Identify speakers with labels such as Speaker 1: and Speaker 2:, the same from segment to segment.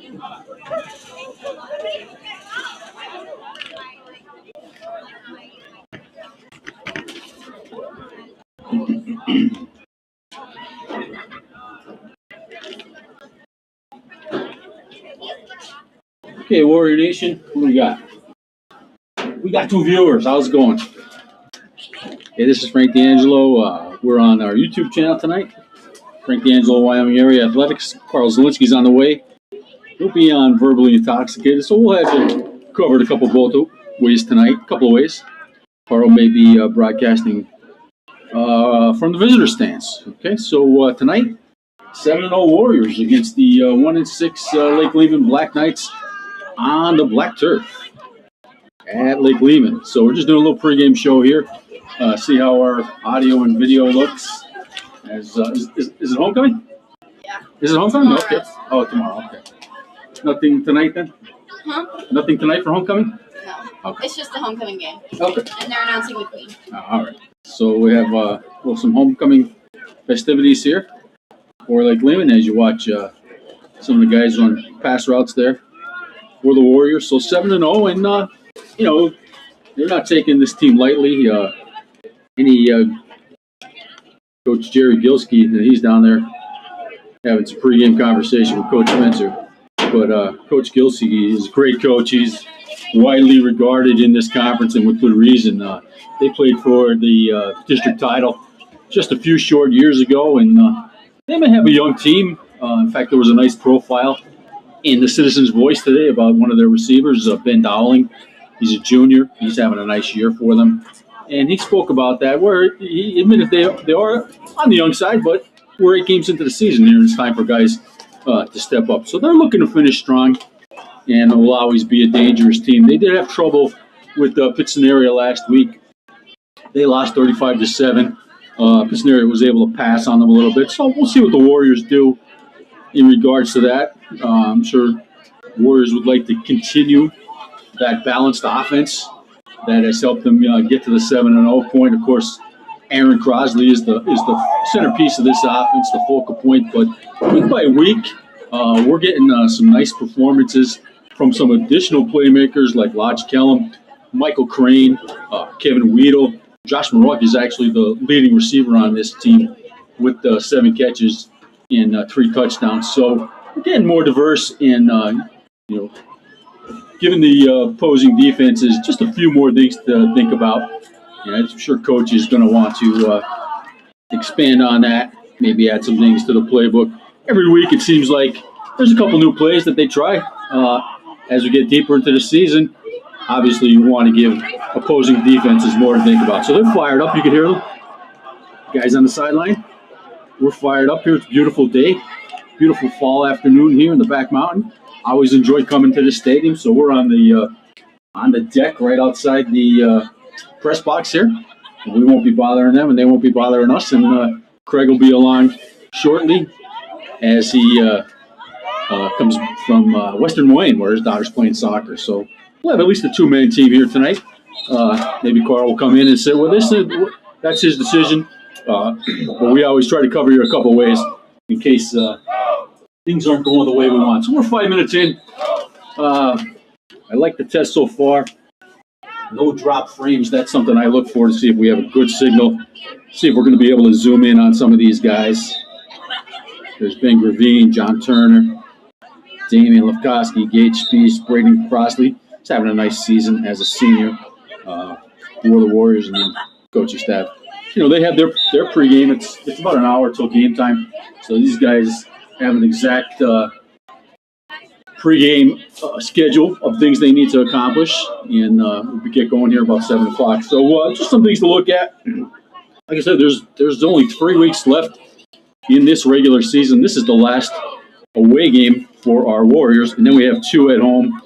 Speaker 1: Okay, Warrior Nation, what do we got? We got 2 viewers. How's it going? Hey, this is Frank DeAngelo. We're on our YouTube channel tonight. Frank DeAngelo-Wyoming Area Athletics. Carl Zielinski's on the way. He'll be on Verbally Intoxicated, so we'll have you covered a couple both ways tonight. A couple of ways. Carl may be broadcasting from the visitor stands. Okay, so tonight, 7-0 Warriors against the 1-6 Lake Lehman Black Knights on the black turf at Lake Lehman. So we're just doing a little pregame show here. See how our audio and video looks. Is it homecoming?
Speaker 2: Yeah.
Speaker 1: Is it homecoming?
Speaker 2: Tomorrow.
Speaker 1: Okay. Oh, tomorrow. Okay. Nothing tonight then?
Speaker 2: Huh?
Speaker 1: Nothing tonight for homecoming?
Speaker 2: No.
Speaker 1: Okay.
Speaker 2: It's just a homecoming game.
Speaker 1: Okay.
Speaker 2: And they're announcing the queen.
Speaker 1: All right. So we have some homecoming festivities here for Lake Lehman as you watch some of the guys on pass routes there for the Warriors. So 7-0, and they're not taking this team lightly. Coach Jerry Gilski, he's down there having some pregame conversation with Coach Spencer. But Coach Gilski is a great coach. He's widely regarded in this conference, and with good reason. They played for the district title just a few short years ago, and they may have a young team. In fact, there was a nice profile in the Citizens Voice today about one of their receivers, Ben Dowling. He's a junior. He's having a nice year for them. And he spoke about that, where he admitted they are on the young side, but we're 8 games into the season here, and it's time for guys to step up. So they're looking to finish strong, and it will always be a dangerous team. They did have trouble with Pittston area last week. They lost 35-7. Pittston area was able to pass on them a little bit. So we'll see what the Warriors do in regards to that. I'm sure Warriors would like to continue that balanced offense that has helped them get to the 7-0 point. Of course, Aaron Crosley is the centerpiece of this offense, the focal point. But week by week, we're getting some nice performances from some additional playmakers like Lodge Kellum, Michael Crane, Kevin Weedle. Josh Marock is actually the leading receiver on this team with 7 catches and 3 touchdowns. So we're getting more diverse in, giving the opposing defenses just a few more things to think about. And I'm sure Coach is going to want to expand on that, maybe add some things to the playbook. Every week it seems like there's a couple new plays that they try as we get deeper into the season. Obviously, you want to give opposing defenses more to think about. So they're fired up. You can hear them. Guys on the sideline, we're fired up here. It's a beautiful day, beautiful fall afternoon here in the back mountain. I always enjoy coming to the stadium, so we're on the deck right outside the press box here. We won't be bothering them, and they won't be bothering us. And Craig will be along shortly as he comes from Western Wayne, where his daughter's playing soccer. So we'll have at least a 2-man team here tonight. Maybe Carl will come in and sit with us. That's his decision. But we always try to cover you a couple ways in case things aren't going the way we want. So we're 5 minutes in. I like the test so far. No drop frames. That's something I look for to see if we have a good signal. See if we're going to be able to zoom in on some of these guys. There's Ben Gravine, John Turner, Damian Lefkowski, Gage Spies, Braden Crossley. He's having a nice season as a senior for the Warriors and the coaching staff. They have their pregame. It's about an hour till game time. So these guys have an exact pregame schedule of things they need to accomplish, and we get going here about 7 o'clock. So just some things to look at. Like I said, there's only 3 weeks left in this regular season. This is the last away game for our Warriors, and then we have 2 at home,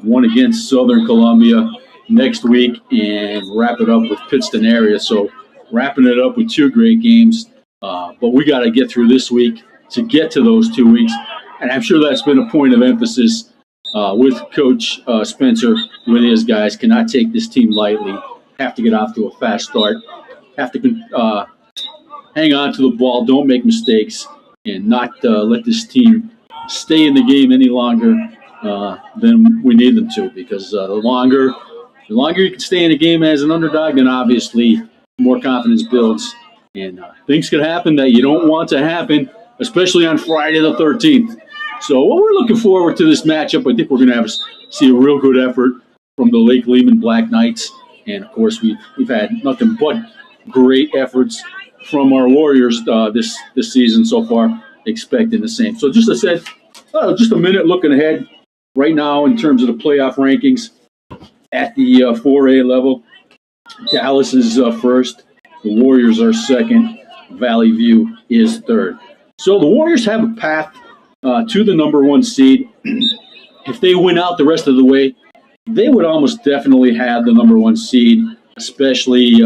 Speaker 1: one against Southern Columbia next week, and wrap it up with Pittston area. So wrapping it up with 2 great games, but we got to get through this week to get to those 2 weeks. And I'm sure that's been a point of emphasis with Coach Spencer, with his guys. Cannot take this team lightly. Have to get off to a fast start. Have to hang on to the ball. Don't make mistakes. And not let this team stay in the game any longer than we need them to, because the longer you can stay in a game as an underdog, then obviously more confidence builds, and things could happen that you don't want to happen, especially on Friday the 13th. So we're looking forward to this matchup. I think we're going to see a real good effort from the Lake Lehman Black Knights, and of course we've had nothing but great efforts from our Warriors this season so far. Expecting the same. So just as I said, just a minute looking ahead right now in terms of the playoff rankings at the 4A level. Dallas is first. The Warriors are second. Valley View is third. So the Warriors have a path to the number 1 seed. If they win out the rest of the way, they would almost definitely have the number 1 seed, especially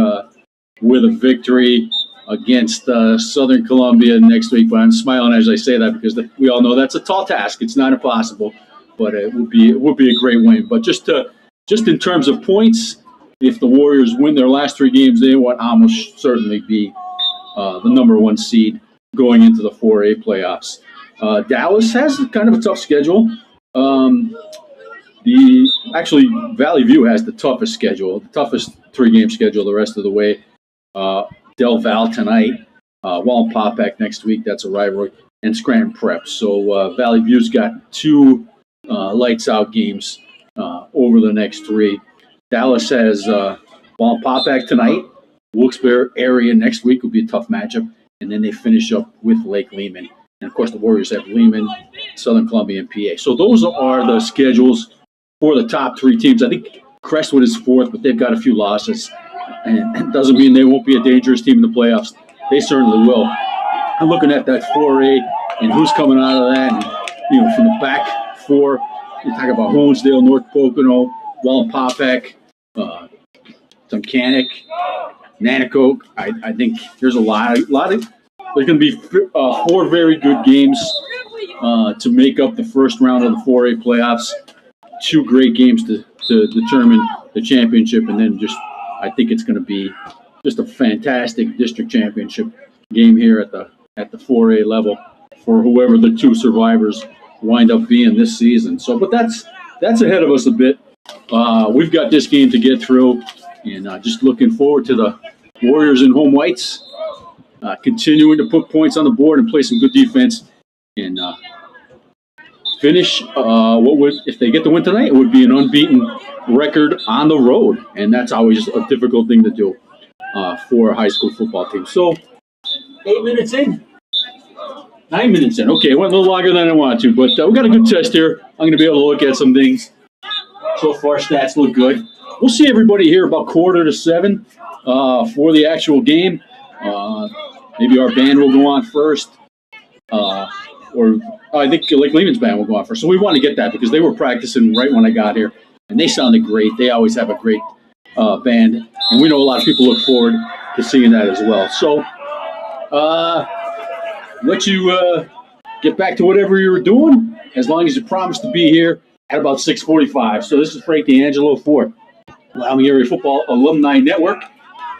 Speaker 1: with a victory against Southern Columbia next week. But I'm smiling as I say that because we all know that's a tall task. It's not impossible, but it would be a great win. But just in terms of points, if the Warriors win their last 3 games, they would almost certainly be the number 1 seed going into the 4A playoffs. Dallas has kind of a tough schedule. Actually, Valley View has the toughest schedule, the toughest 3-game schedule the rest of the way. Del Val tonight, Wallenpaupack next week, that's a rivalry, and Scranton Prep. So Valley View's got 2 lights-out games over the next 3. Dallas has Wallenpaupack tonight, Wilkes-Barre area next week will be a tough matchup, and then they finish up with Lake Lehman. And, of course, the Warriors have Lehman, Southern Columbia, and PA. So those are the schedules for the top 3 teams. I think Crestwood is 4th, but they've got a few losses. And it doesn't mean they won't be a dangerous team in the playoffs. They certainly will. I'm looking at that 4A and who's coming out of that. And, from the back 4, you talk about Honesdale, North Pocono, Wallenpaupack, Tunkhannock, Nanticoke. I think there's a lot of. There's going to be 4 very good games to make up the first round of the 4A playoffs. 2 great games to determine the championship, and then I think it's going to be just a fantastic district championship game here at the 4A level for whoever the 2 survivors wind up being this season. So, but that's ahead of us a bit. We've got this game to get through, and just looking forward to the Warriors in home whites continuing to put points on the board and play some good defense and finish if they get the win tonight, it would be an unbeaten record on the road, and that's always a difficult thing to do for a high school football team. So 8 minutes in, 9 minutes in. Okay, it went a little longer than I wanted to, but we got a good test here. I'm going to be able to look at some things. So far, stats look good. We'll see everybody here about 6:45 for the actual game. Maybe our band will go on first, or I think Lake Lehman's band will go on first. So we want to get that because they were practicing right when I got here, and they sounded great. They always have a great band, and we know a lot of people look forward to seeing that as well. So let you get back to whatever you were doing, as long as you promise to be here at about 6:45. So this is Frank DeAngelo for Wyoming Area Football Alumni Network,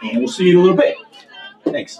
Speaker 1: and we'll see you in a little bit. Thanks.